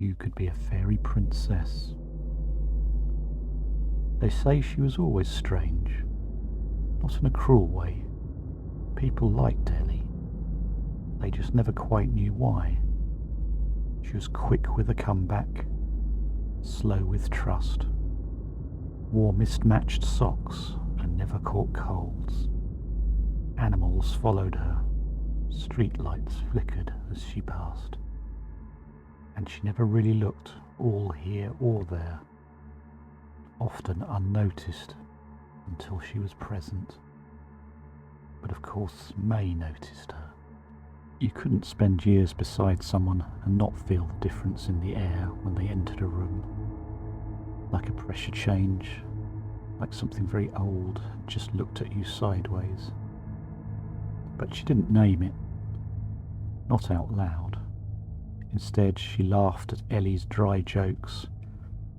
You could be a fairy princess. They say she was always strange, not in a cruel way. People liked Ellie. They just never quite knew why. She was quick with a comeback, slow with trust, wore mismatched socks and never caught colds. Animals followed her, streetlights flickered as she passed, and she never really looked all here or there, often unnoticed until she was present. But of course May noticed her. You couldn't spend years beside someone and not feel the difference in the air when they entered a room. Like a pressure change, like something very old just looked at you sideways. But she didn't name it, not out loud. Instead, she laughed at Ellie's dry jokes,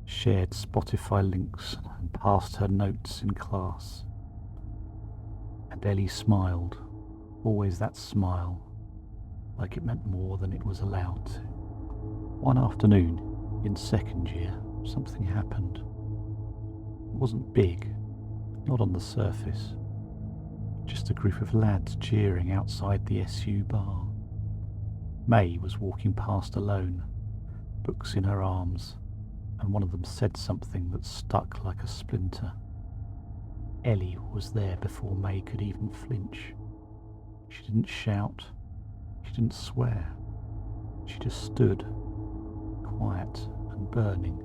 shared Spotify links and passed her notes in class. And Ellie smiled, always that smile, like it meant more than it was allowed to. One afternoon, in second year, something happened. It wasn't big, not on the surface, just a group of lads cheering outside the SU bar. May was walking past alone, books in her arms, and one of them said something that stuck like a splinter. Ellie was there before May could even flinch. She didn't shout, she didn't swear, she just stood, quiet and burning,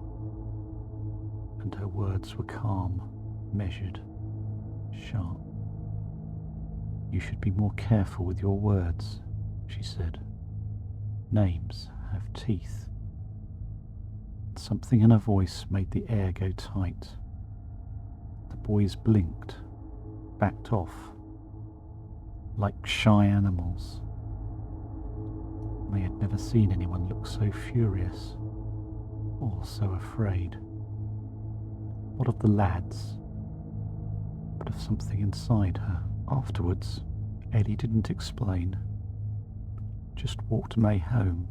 and her words were calm, measured, sharp. "You should be more careful with your words," she said. "Names have teeth." Something in her voice made the air go tight. The boys blinked, backed off, like shy animals. They had never seen anyone look so furious, or so afraid. Not of the lads, but of something inside her. Afterwards, Ellie didn't explain, just walked May home,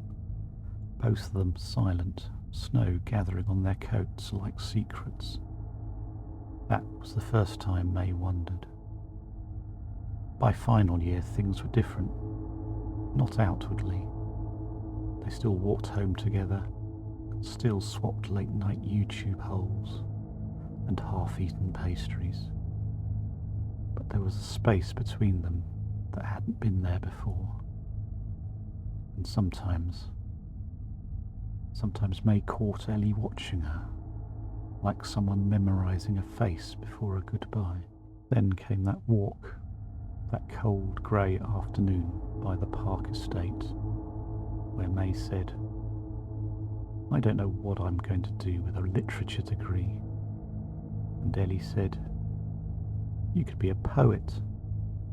both of them silent, snow gathering on their coats like secrets. That was the first time May wondered. By final year, things were different, not outwardly. They still walked home together, still swapped late-night YouTube holes and half-eaten pastries. But there was a space between them that hadn't been there before. And sometimes May caught Ellie watching her, like someone memorising a face before a goodbye. Then came that walk, that cold grey afternoon by the park estate, where May said, "I don't know what I'm going to do with a literature degree." And Ellie said, "You could be a poet,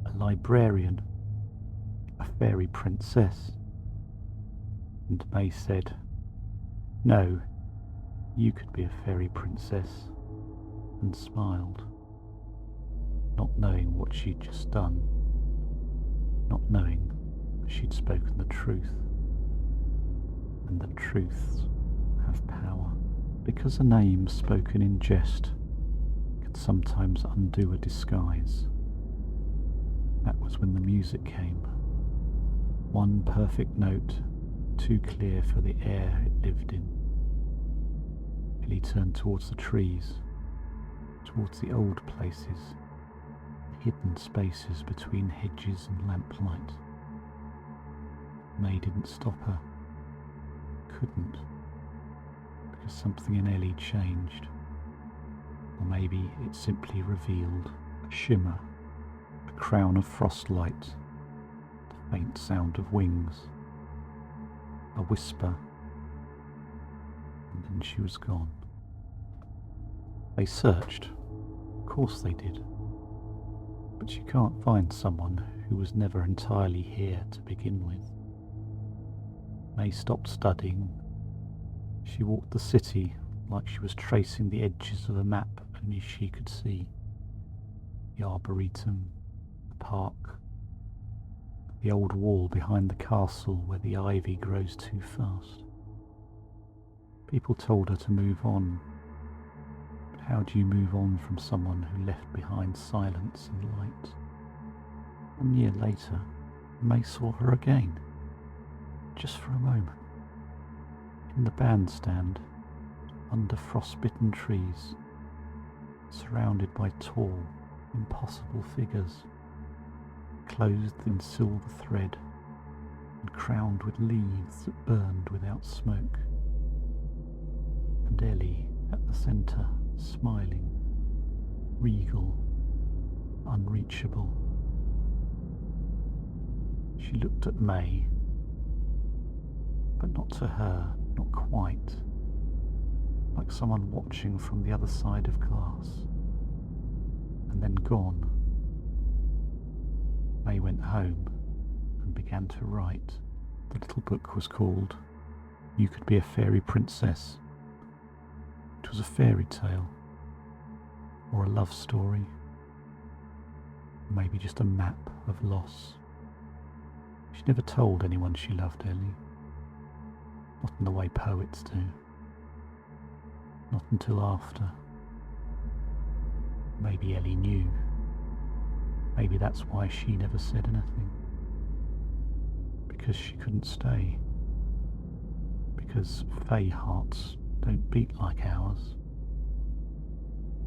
a librarian, a fairy princess." And May said, "No, you could be a fairy princess," and smiled, not knowing what she'd just done, not knowing that she'd spoken the truth, and that truths have power, because a name spoken in jest can sometimes undo a disguise. That was when the music came, one perfect note, too clear for the air it lived in. Ellie turned towards the trees, towards the old places, the hidden spaces between hedges and lamplight. May didn't stop her, couldn't, because something in Ellie changed. Or maybe it simply revealed a shimmer, a crown of frostlight, the faint sound of wings, a whisper, and then she was gone. They searched, of course they did, but you can't find someone who was never entirely here to begin with. May stopped studying. She walked the city like she was tracing the edges of a map only she could see. The arboretum, the park, the old wall behind the castle where the ivy grows too fast. People told her to move on. But how do you move on from someone who left behind silence and light? 1 year later, May saw her again, just for a moment, in the bandstand, under frostbitten trees, surrounded by tall, impossible figures, clothed in silver thread and crowned with leaves that burned without smoke. And Ellie at the centre, smiling, regal, unreachable. She looked at May, but not to her, not quite, like someone watching from the other side of glass, and then gone. May went home and began to write. The little book was called You Could Be a Fairy Princess. It was a fairy tale, or a love story, maybe just a map of loss. She never told anyone she loved Ellie, not in the way poets do, not until after. Maybe Ellie knew. Maybe that's why she never said anything. Because she couldn't stay. Because fae hearts don't beat like ours.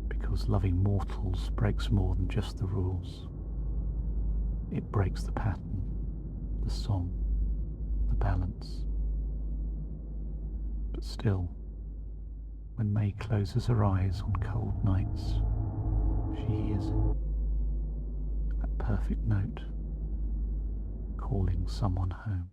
Because loving mortals breaks more than just the rules. It breaks the pattern, the song, the balance. But still, when May closes her eyes on cold nights, she hears it. That perfect note calling someone home.